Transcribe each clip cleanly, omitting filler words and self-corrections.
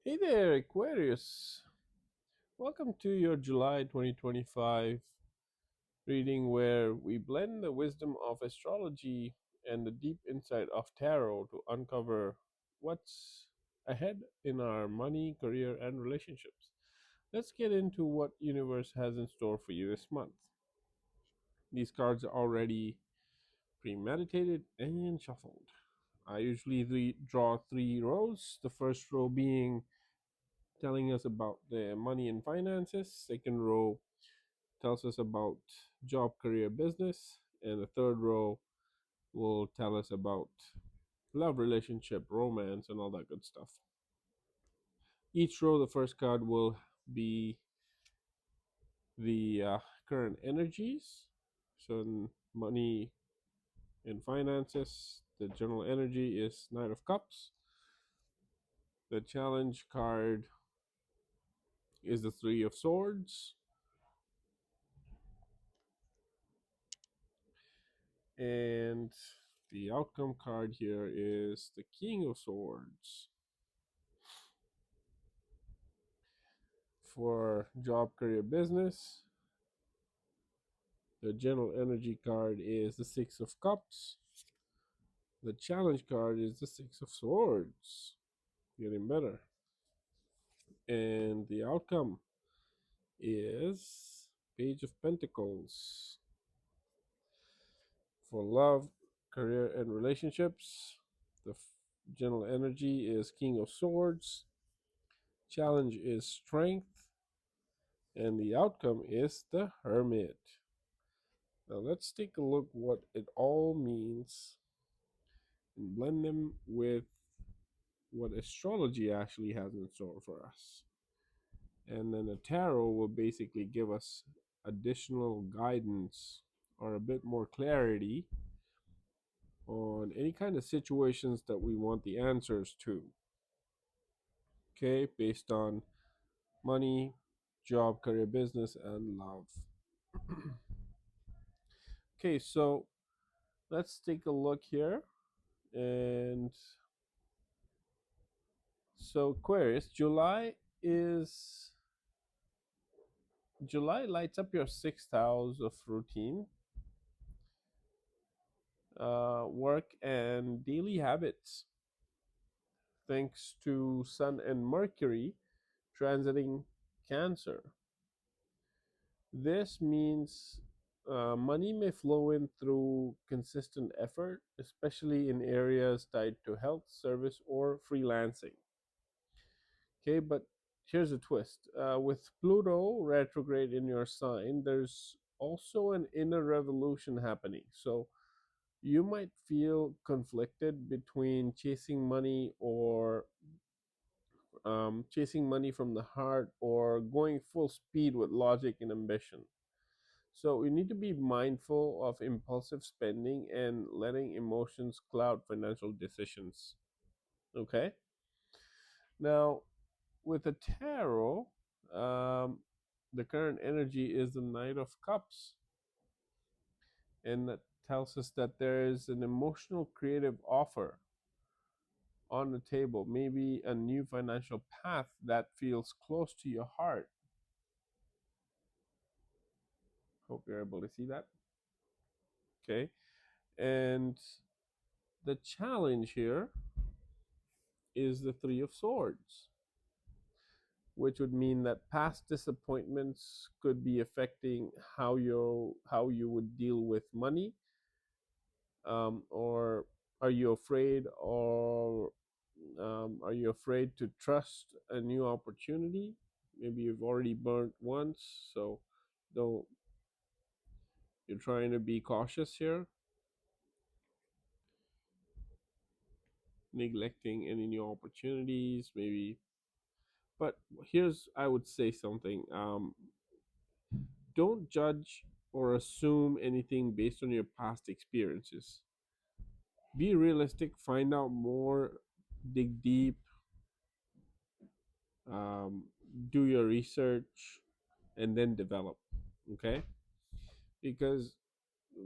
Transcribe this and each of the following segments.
Hey there, Aquarius. Welcome to your July 2025 reading where we blend the wisdom of astrology and the deep insight of tarot to uncover what's ahead in our money, career, and relationships. Let's get into what universe has in store for you this month. These cards are already premeditated and shuffled. I usually draw three rows, the first row being telling us about the money and finances. Second row tells us about job, career, business. And the third row will tell us about love, relationship, romance, and all that good stuff. Each row, the first card will be the current energies. So, in money and finances, the general energy is Knight of Cups. The challenge card is the Three of Swords. And the outcome card here is the King of Swords. For job, career, business, the general energy card is the Six of Cups. The challenge card is the Six of Swords. Getting better. And the outcome is Page of Pentacles. For love, career, and relationships, the general energy is King of Swords. Challenge is Strength. And the outcome is the Hermit. Now let's take a look what it all means and blend them with what astrology actually has in store for us. And then the tarot will basically give us additional guidance or a bit more clarity on any kind of situations that we want the answers to. Okay, based on money, job, career, business, and love. Okay, so let's take a look here. And so Aquarius, July lights up your sixth house of routine, work, and daily habits, thanks to Sun and Mercury transiting Cancer. This means money may flow in through consistent effort, especially in areas tied to health, service, or freelancing. Okay, but here's a twist. With Pluto retrograde in your sign, there's also an inner revolution happening. So you might feel conflicted between chasing money from the heart or going full speed with logic and ambition. So you need to be mindful of impulsive spending and letting emotions cloud financial decisions. Okay. Now, with the tarot, the current energy is the Knight of Cups, and that tells us that there is an emotional creative offer on the table, maybe a new financial path that feels close to your heart. Hope you're able to see that. Okay. And the challenge here is the Three of Swords, which would mean that past disappointments could be affecting how you would deal with money, or are you afraid or are you afraid to trust a new opportunity? Maybe you've already burnt once, so don't you're trying to be cautious here, neglecting any new opportunities, maybe. But here's I would say something. Don't judge or assume anything based on your past experiences. Be realistic, find out more, dig deep, um, do your research, and then develop. Okay? Because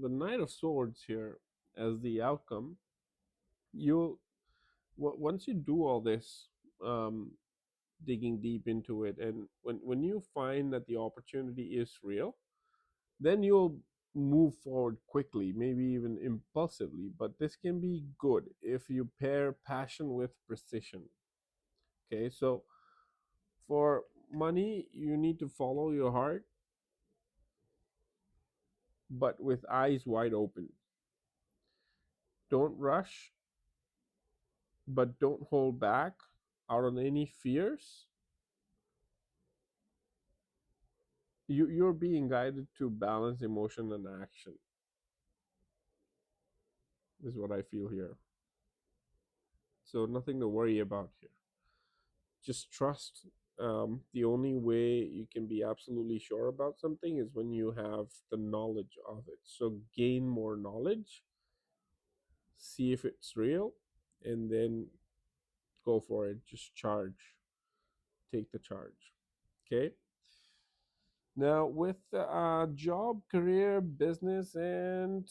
the Knight of Swords here, as the outcome, you'll once you do all this, um, digging deep into it. And when you find that the opportunity is real, then you'll move forward quickly, maybe even impulsively. But this can be good if you pair passion with precision. Okay, so for money, you need to follow your heart, but with eyes wide open. Don't rush, but don't hold back out on any fears. You're being guided to balance emotion and action, is what I feel here. So nothing to worry about here. Just trust. The only way you can be absolutely sure about something is when you have the knowledge of it. So gain more knowledge, see if it's real, and then go for it. Just charge, take the charge. Okay. Now with job, career, business, and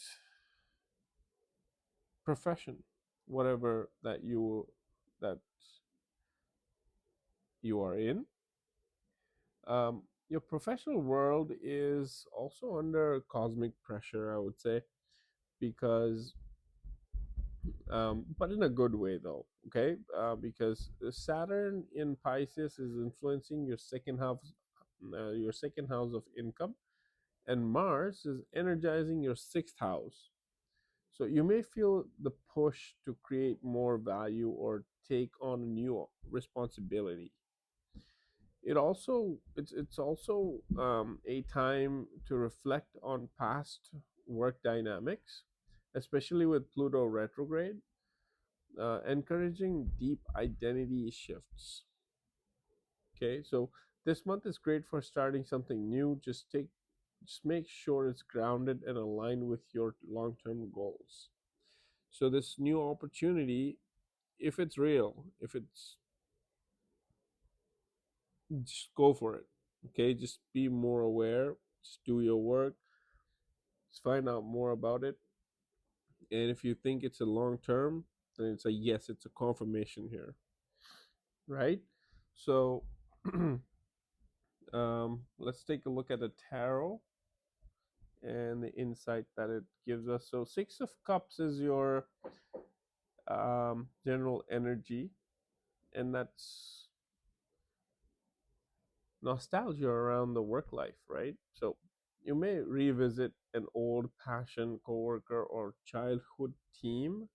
profession, whatever that you are in, your professional world is also under cosmic pressure, I would say, because but in a good way though. Okay, because Saturn in Pisces is influencing your second house of income, and Mars is energizing your sixth house. So you may feel the push to create more value or take on a new responsibility. It's also a time to reflect on past work dynamics, especially with Pluto retrograde, encouraging deep identity shifts. Okay, so this month is great for starting something new. Just make sure it's grounded and aligned with your long-term goals. So this new opportunity, if it's real, if it's just go for it. Okay, just be more aware, just do your work, just find out more about it. And if you think it's a long term, then it's a yes, it's a confirmation here, right? So let's take a look at the tarot and the insight that it gives us. So Six of Cups is your general energy, and that's nostalgia around the work life, right? So you may revisit an old passion, coworker, or childhood dream,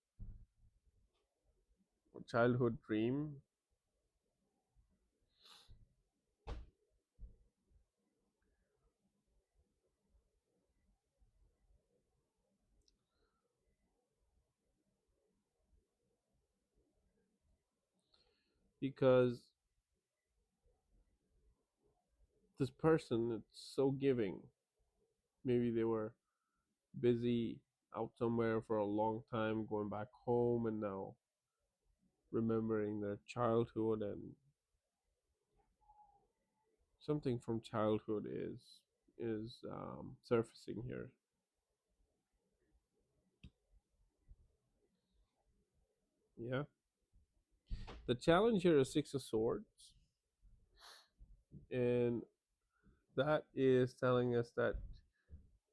because this person, it's so giving. Maybe they were busy out somewhere for a long time, going back home, and now remembering their childhood, and something from childhood is surfacing here. Yeah, the challenge here is Six of Swords, and that is telling us that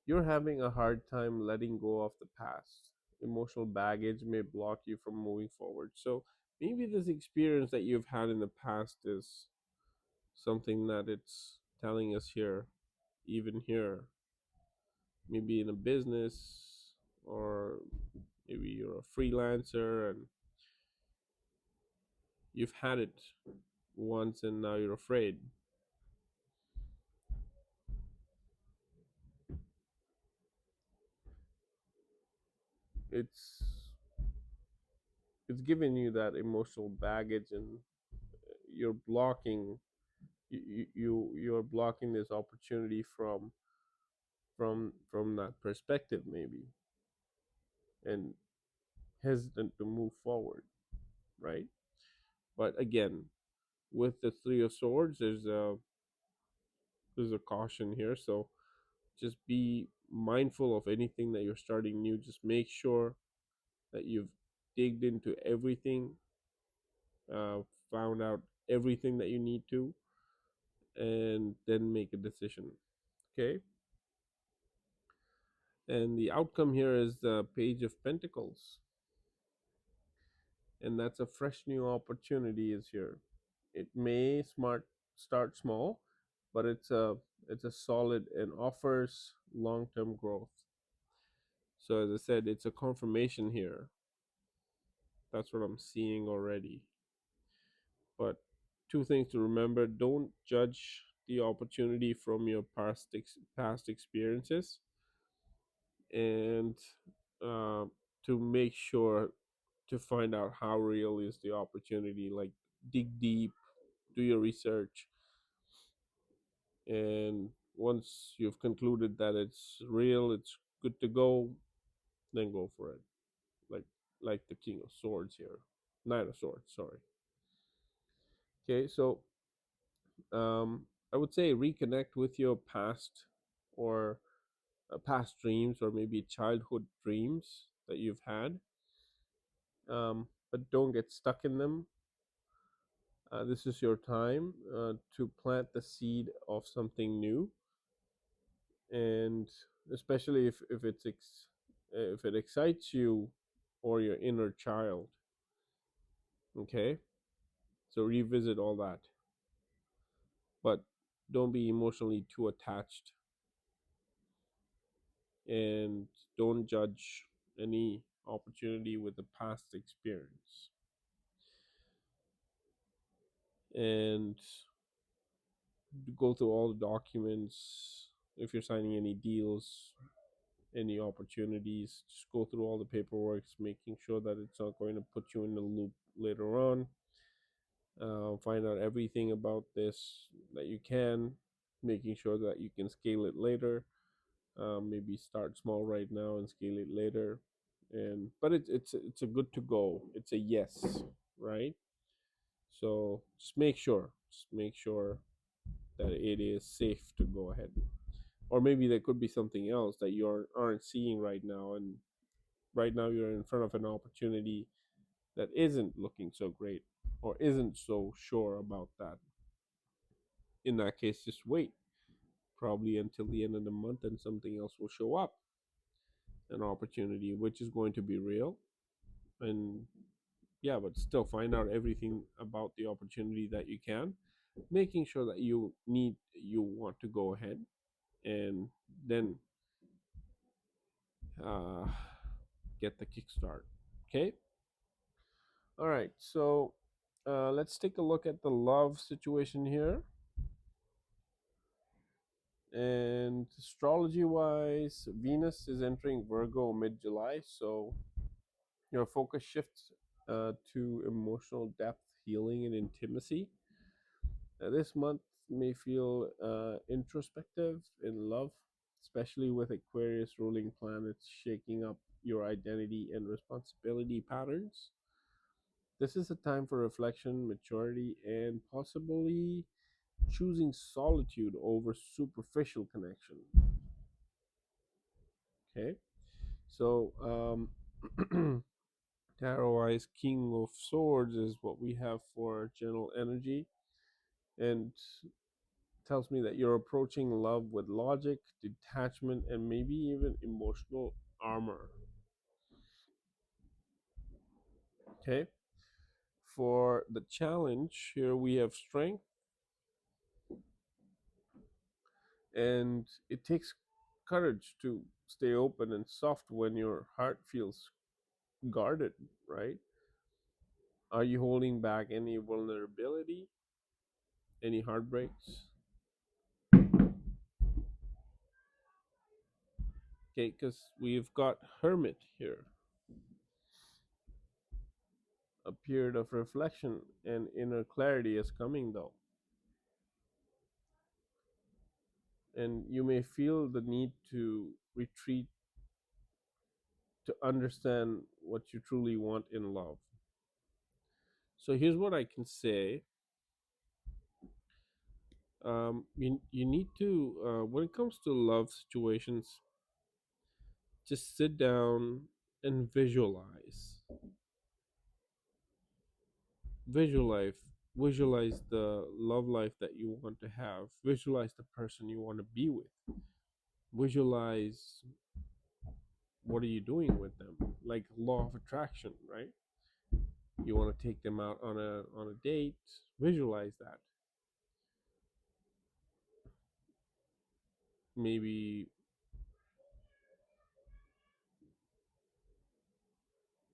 you're having a hard time letting go of the past. Emotional baggage may block you from moving forward. So maybe this experience that you've had in the past is something that it's telling us here, even here, maybe in a business, or maybe you're a freelancer and you've had it once and now you're afraid. It's it's giving you that emotional baggage, and you're blocking you're blocking this opportunity from that perspective, maybe, and hesitant to move forward, right? But again, with the Three of Swords, there's a caution here. So just be mindful of anything that you're starting new. Just make sure that you've digged into everything, uh, found out everything that you need to, and then make a decision. Okay. And the outcome here is the Page of Pentacles, and that's a fresh new opportunity is here. It may smart start small, but it's a solid and offers long-term growth. So as I said, it's a confirmation here. That's what I'm seeing already. But two things to remember: don't judge the opportunity from your past experiences, and uh, to make sure to find out how real is the opportunity. Like, dig deep, do your research, and once you've concluded that it's real, it's good to go, then go for it. Like the King of Swords here, Knight of Swords. Sorry. Okay, so I would say reconnect with your past, or past dreams, or maybe childhood dreams that you've had, but don't get stuck in them. This is your time to plant the seed of something new, and especially if it excites you or your inner child. Okay, so revisit all that, but don't be emotionally too attached, and don't judge any opportunity with the past experience. And go through all the documents. If you're signing any deals, any opportunities, just go through all the paperwork, making sure that it's not going to put you in the loop later on. Find out everything about this that you can, making sure that you can scale it later. Maybe start small right now and scale it later. And but it's a good to go. It's a yes, right? So just make sure that it is safe to go ahead. Or maybe there could be something else that you aren't seeing right now, and right now you're in front of an opportunity that isn't looking so great, or isn't so sure about that. In that case, just wait, probably until the end of the month, and something else will show up, an opportunity which is going to be real. And yeah, but still find out everything about the opportunity that you can, making sure that you want to go ahead, and then uh, get the kickstart. Okay. All right. So let's take a look at the love situation here. And astrology wise, Venus is entering Virgo mid July. So your focus shifts to emotional depth, healing, and intimacy. This month may feel introspective in love, especially with Aquarius ruling planets shaking up your identity and responsibility patterns. This is a time for reflection, maturity, and possibly choosing solitude over superficial connection. Okay, so tarot wise, King of Swords is what we have for general energy, and tells me that you're approaching love with logic, detachment, and maybe even emotional armor. Okay, for the challenge here, we have strength, and it takes courage to stay open and soft when your heart feels guarded, right? Are you holding back any vulnerability, any heartbreaks? Okay, because we've got Hermit here, a period of reflection and inner clarity is coming though. And you may feel the need to retreat to understand what you truly want in love. So here's what I can say. You need to, when it comes to love situations, just sit down and visualize. Visualize. Visualize the love life that you want to have. Visualize the person you want to be with. Visualize what are you doing with them. Like law of attraction, right? You want to take them out on a date. Visualize that. Maybe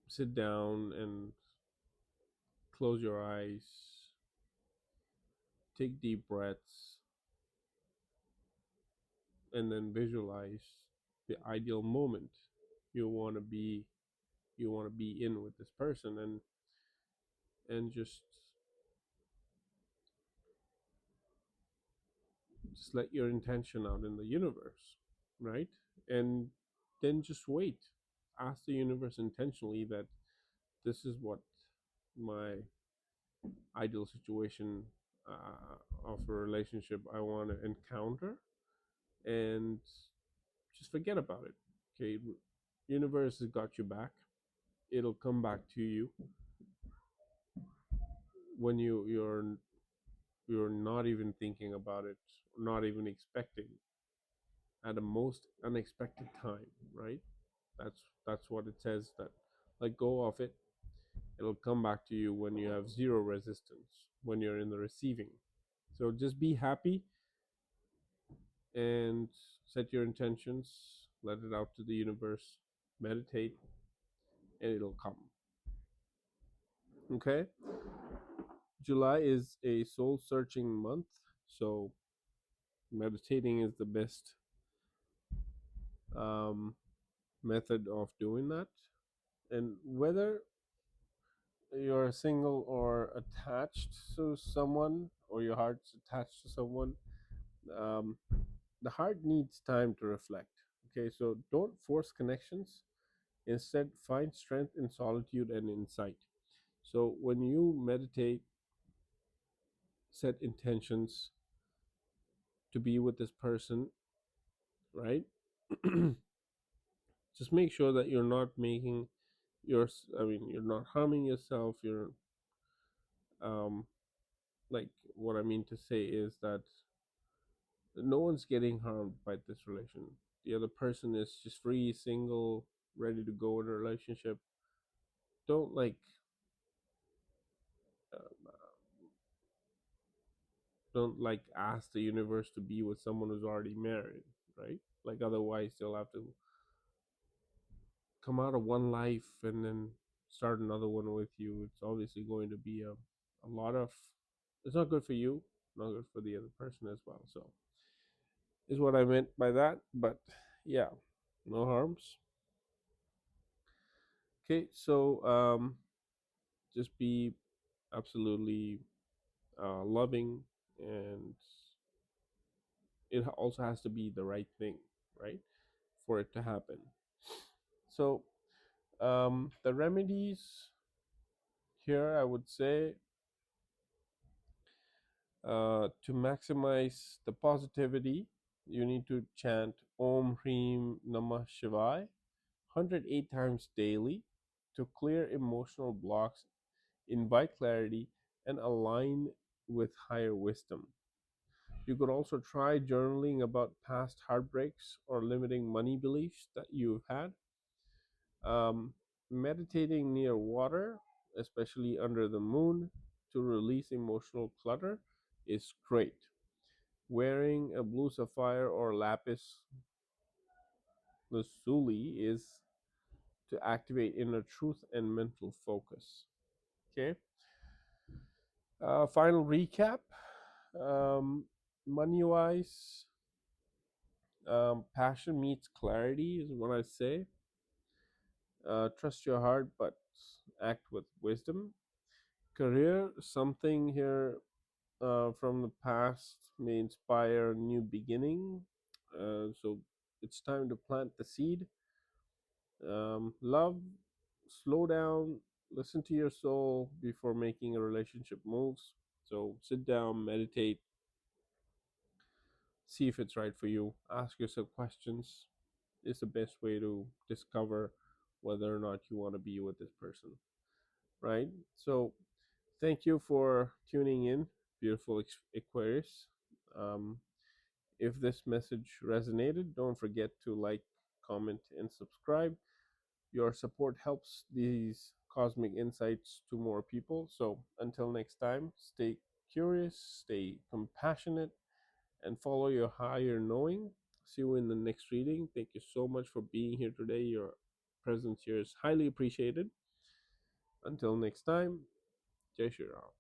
sit down and close your eyes, take deep breaths, and then visualize the ideal moment you want to be in with this person, and just let your intention out in the universe, right? And then just wait. Ask the universe intentionally that this is what my ideal situation of a relationship I want to encounter, and just forget about it. Okay, universe has got you back. It'll come back to you when you're not even thinking about it, not even expecting, at the most unexpected time, right? That's what it says. That let go of it. It'll come back to you when you have zero resistance, when you're in the receiving. So just be happy and set your intentions, let it out to the universe, meditate, and it'll come. Okay? July is a soul searching month, so meditating is the best um, method of doing that. And whether you're single or attached to someone, or your heart's attached to someone, um, the heart needs time to reflect. Okay, so don't force connections. Instead, find strength in solitude and insight. So when you meditate, set intentions to be with this person, right? Just make sure that you're not making your, I mean, you're not harming yourself. You're, um, like, what I mean to say is that no one's getting harmed by this relation. The other person is just free, single, ready to go in a relationship. Don't like, uh, don't like ask the universe to be with someone who's already married, right? Like otherwise they'll have to come out of one life and then start another one with you. It's obviously going to be a lot of, it's not good for you, not good for the other person as well. So is what I meant by that. But yeah, no harms. Okay, so just be absolutely loving, and it also has to be the right thing, right, for it to happen. So the remedies here, I would say, to maximize the positivity, you need to chant Om Hreem Namah Shivaya 108 times daily to clear emotional blocks, invite clarity, and align with higher wisdom. You could also try journaling about past heartbreaks or limiting money beliefs that you've had. Um, Meditating near water, especially under the moon, to release emotional clutter is great. Wearing a blue sapphire or lapis lazuli is to activate inner truth and mental focus. Okay. Final recap. Um, Money wise, passion meets clarity is what I say. Trust your heart, but act with wisdom. Career, something here from the past may inspire a new beginning. So it's time to plant the seed. Love, slow down, listen to your soul before making a relationship moves. So sit down, meditate, see if it's right for you. Ask yourself questions. It's the best way to discover whether or not you want to be with this person, right? So Thank you for tuning in, beautiful Aquarius. Um, if this message resonated, don't forget to like, comment, and subscribe. Your support helps these cosmic insights to more people. So until next time, stay curious, stay compassionate, and follow your higher knowing. See you in the next reading. Thank you so much for being here today. Your presence here is highly appreciated. Until next time, Jai Shri Ram.